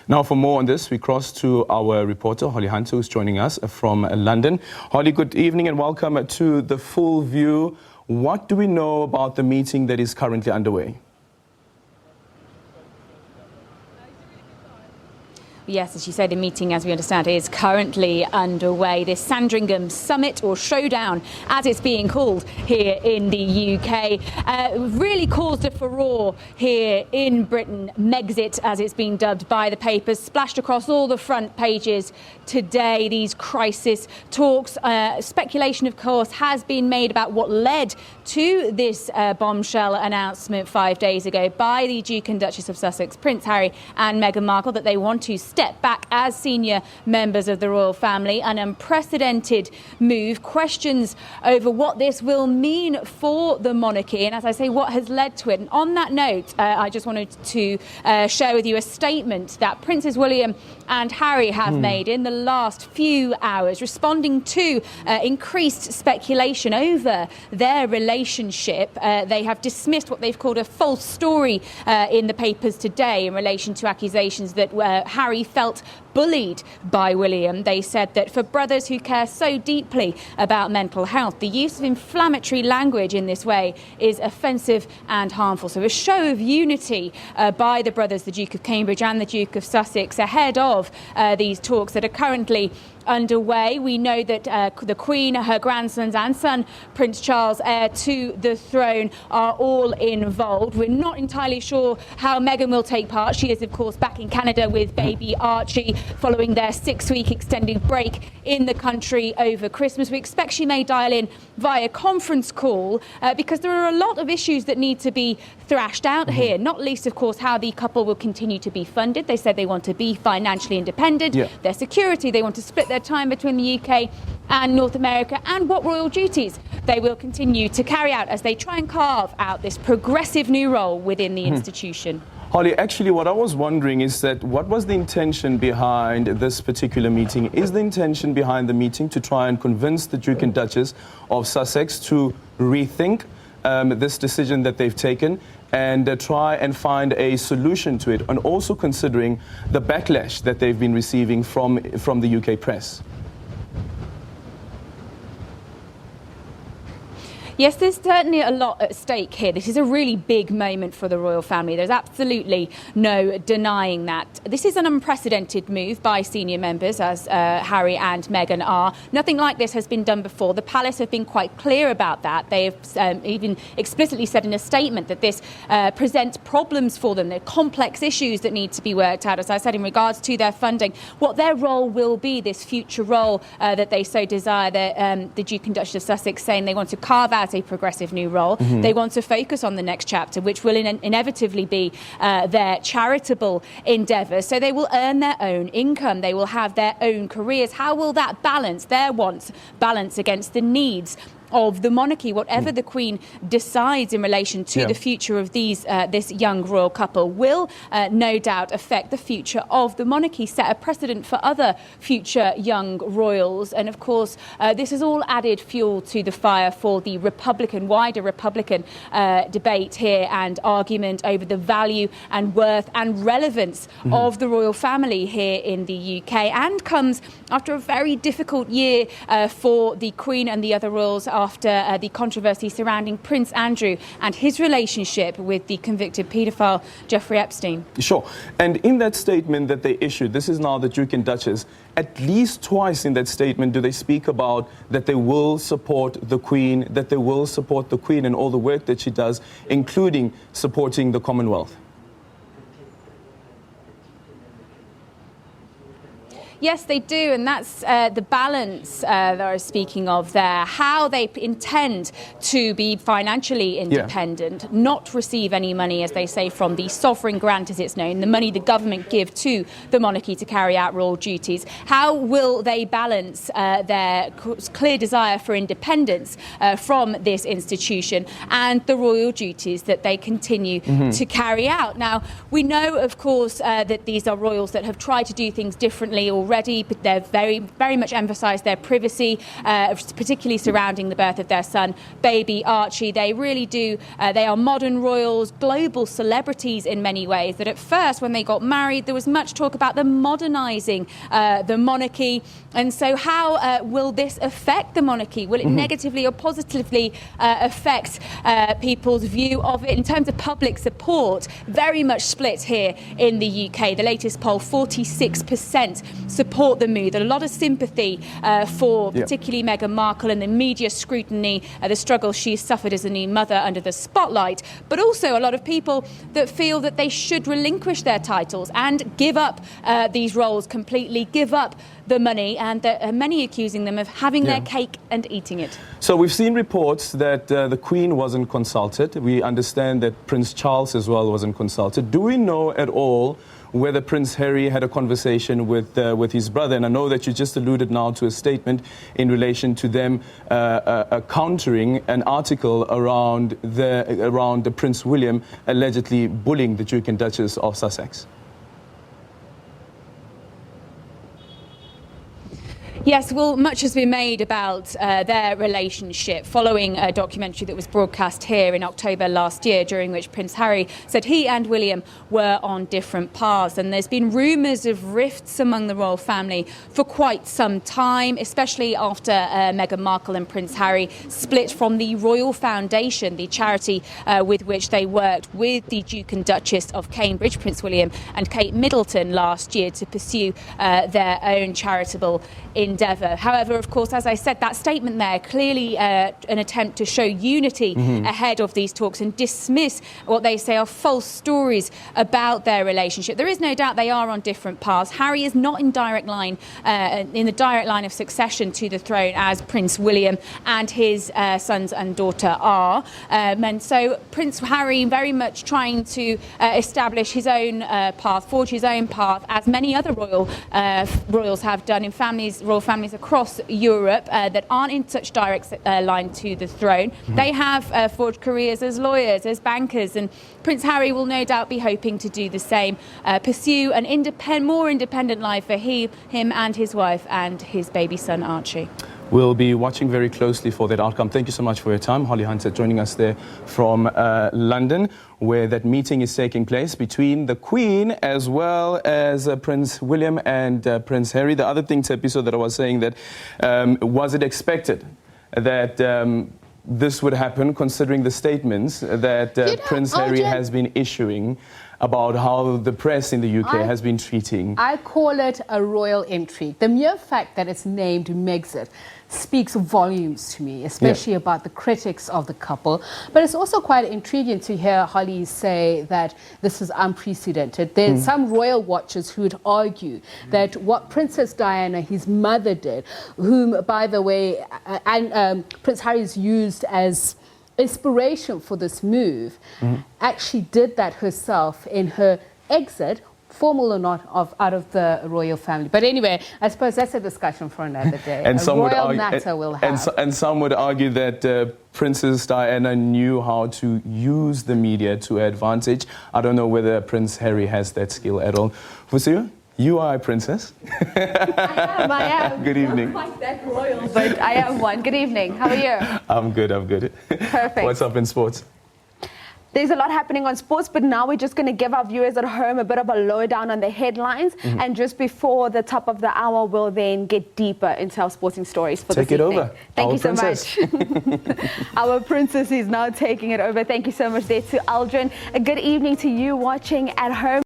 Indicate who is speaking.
Speaker 1: Now, for more on this, we cross to our reporter, Holly Hunter, who's joining us from London. Holly, good evening and welcome to The Full View. What do we know about the meeting that is currently underway?
Speaker 2: Yes, as you say, the meeting, as we understand, is currently underway. This Sandringham Summit, or Showdown, as it's being called here in the UK, really caused a furore here in Britain. Megxit, as it's been dubbed by the papers, splashed across all the front pages today. These crisis talks, speculation, of course, has been made about what led to this bombshell announcement 5 days ago by the Duke and Duchess of Sussex, Prince Harry and Meghan Markle, that they want to step back as senior members of the royal family. An unprecedented move. Questions over what this will mean for the monarchy, and as I say, what has led to it. And on that note, I just wanted to share with you a statement that Princes William and Harry have made in the last few hours, responding to increased speculation over their relationship. They have dismissed what they've called a false story in the papers today in relation to accusations that Harry felt bullied by William. They said that for brothers who care so deeply about mental health, the use of inflammatory language in this way is offensive and harmful. So a show of unity by the brothers, the Duke of Cambridge and the Duke of Sussex, ahead of these talks that are currently underway. We know that the Queen, her grandsons and son, Prince Charles, heir to the throne, are all involved. We're not entirely sure how Meghan will take part. She is, of course, back in Canada with baby Archie following their 6-week extended break in the country over Christmas. We expect she may dial in via conference call because there are a lot of issues that need to be thrashed out here, not least, of course, how the couple will continue to be funded. They said they want to be financially independent. Their security, they want to split their time between the UK and North America, and what royal duties they will continue to carry out as they try and carve out this progressive new role within the institution.
Speaker 1: Holly, actually what I was wondering is that what was the intention behind this particular meeting? Is the intention behind the meeting to try and convince the Duke and Duchess of Sussex to rethink this decision that they've taken and try and find a solution to it, and also considering the backlash that they've been receiving from the UK press?
Speaker 2: Yes, there's certainly a lot at stake here. This is a really big moment for the royal family. There's absolutely no denying that. This is an unprecedented move by senior members, as Harry and Meghan are. Nothing like this has been done before. The palace have been quite clear about that. They have even explicitly said in a statement that this presents problems for them. They're complex issues that need to be worked out, as I said, in regards to their funding, what their role will be, this future role that they so desire. The Duke and Duchess of Sussex saying they want to carve out a progressive new role. They want to focus on the next chapter, which will inevitably be their charitable endeavours. So they will earn their own income. They will have their own careers. How will that balance their wants balance against the needs of the monarchy? Whatever the Queen decides in relation to the future of this young royal couple will no doubt affect the future of the monarchy, set a precedent for other future young royals. And of course, this has all added fuel to the fire for the wider Republican debate here and argument over the value and worth and relevance of the royal family here in the UK, and comes after a very difficult year for the Queen and the other royals after the controversy surrounding Prince Andrew and his relationship with the convicted paedophile Jeffrey Epstein.
Speaker 1: Sure. And in that statement that they issued, this is now the Duke and Duchess, at least twice in that statement do they speak about that they will support the Queen, and all the work that she does, including supporting the Commonwealth.
Speaker 2: Yes, they do, and that's the balance that I was speaking of there. How they intend to be financially independent, not receive any money, as they say, from the sovereign grant, as it's known, the money the government give to the monarchy to carry out royal duties. How will they balance their clear desire for independence from this institution and the royal duties that they continue to carry out? Now, we know, of course, that these are royals that have tried to do things differently already already. They've very much emphasised their privacy, particularly surrounding the birth of their son, baby Archie. They really do. They are modern royals, global celebrities in many ways. That at first, when they got married, there was much talk about them modernising the monarchy. And so how will this affect the monarchy? Will it negatively or positively affect people's view of it? In terms of public support, very much split here in the UK. The latest poll, 46% support the move. A lot of sympathy for particularly Meghan Markle and the media scrutiny, the struggle she's suffered as a new mother under the spotlight, but also a lot of people that feel that they should relinquish their titles and give up these roles completely, give up the money, and many accusing them of having their cake and eating it.
Speaker 1: So we've seen reports that the Queen wasn't consulted. We understand that Prince Charles as well wasn't consulted. Do we know at all whether Prince Harry had a conversation with his brother? And I know that you just alluded now to a statement in relation to them countering an article around the Prince William allegedly bullying the Duke and Duchess of Sussex.
Speaker 2: Yes, well, much has been made about their relationship following a documentary that was broadcast here in October last year, during which Prince Harry said he and William were on different paths. And there's been rumours of rifts among the royal family for quite some time, especially after Meghan Markle and Prince Harry split from the Royal Foundation, the charity with which they worked with the Duke and Duchess of Cambridge, Prince William and Kate Middleton, last year to pursue their own charitable endeavour. However, of course, as I said, that statement there, clearly an attempt to show unity ahead of these talks and dismiss what they say are false stories about their relationship. There is no doubt they are on different paths. Harry is not in the direct line of succession to the throne as Prince William and his sons and daughter are. And so Prince Harry very much trying to establish his own path, forge his own path, as many other royals have done in royal families across Europe that aren't in such direct line to the throne. They have forged careers as lawyers, as bankers, and Prince Harry will no doubt be hoping to do the same, pursue an more independent life for him and his wife and his baby son Archie.
Speaker 1: We'll be watching very closely for that outcome. Thank you so much for your time. Holly Hunter joining us there from London, where that meeting is taking place between the Queen as well as Prince William and Prince Harry. The other thing, episode that I was saying that was it expected that this would happen, considering the statements that Prince Harry has been issuing about how the press in the UK has been treating.
Speaker 3: I call it a royal intrigue. The mere fact that it's named Megxit speaks volumes to me, especially about the critics of the couple. But it's also quite intriguing to hear Holly say that this is unprecedented. There's some royal watchers who would argue that what Princess Diana, his mother, did, whom, by the way, Prince Harry's used as inspiration for this move, actually did that herself in her exit, formal or not, out of the royal family. But anyway, I suppose that's a discussion for another day.
Speaker 1: And some would
Speaker 3: and
Speaker 1: some would argue that Princess Diana knew how to use the media to her advantage. I don't know whether Prince Harry has that skill at all. Fusiu, you are a princess.
Speaker 4: I am.
Speaker 1: Good evening.
Speaker 4: Not quite that royal, but I am one. Good evening. How are you?
Speaker 1: I'm good.
Speaker 4: Perfect.
Speaker 1: What's up in sports?
Speaker 4: There's a lot happening on sports, but now we're just going to give our viewers at home a bit of a lowdown on the headlines. And just before the top of the hour, we'll then get deeper into our sporting stories for this evening.
Speaker 1: Take it over.
Speaker 4: Thank you so much. Our princess is now taking it over. Thank you so much there to Aldrin. A good evening to you watching at home.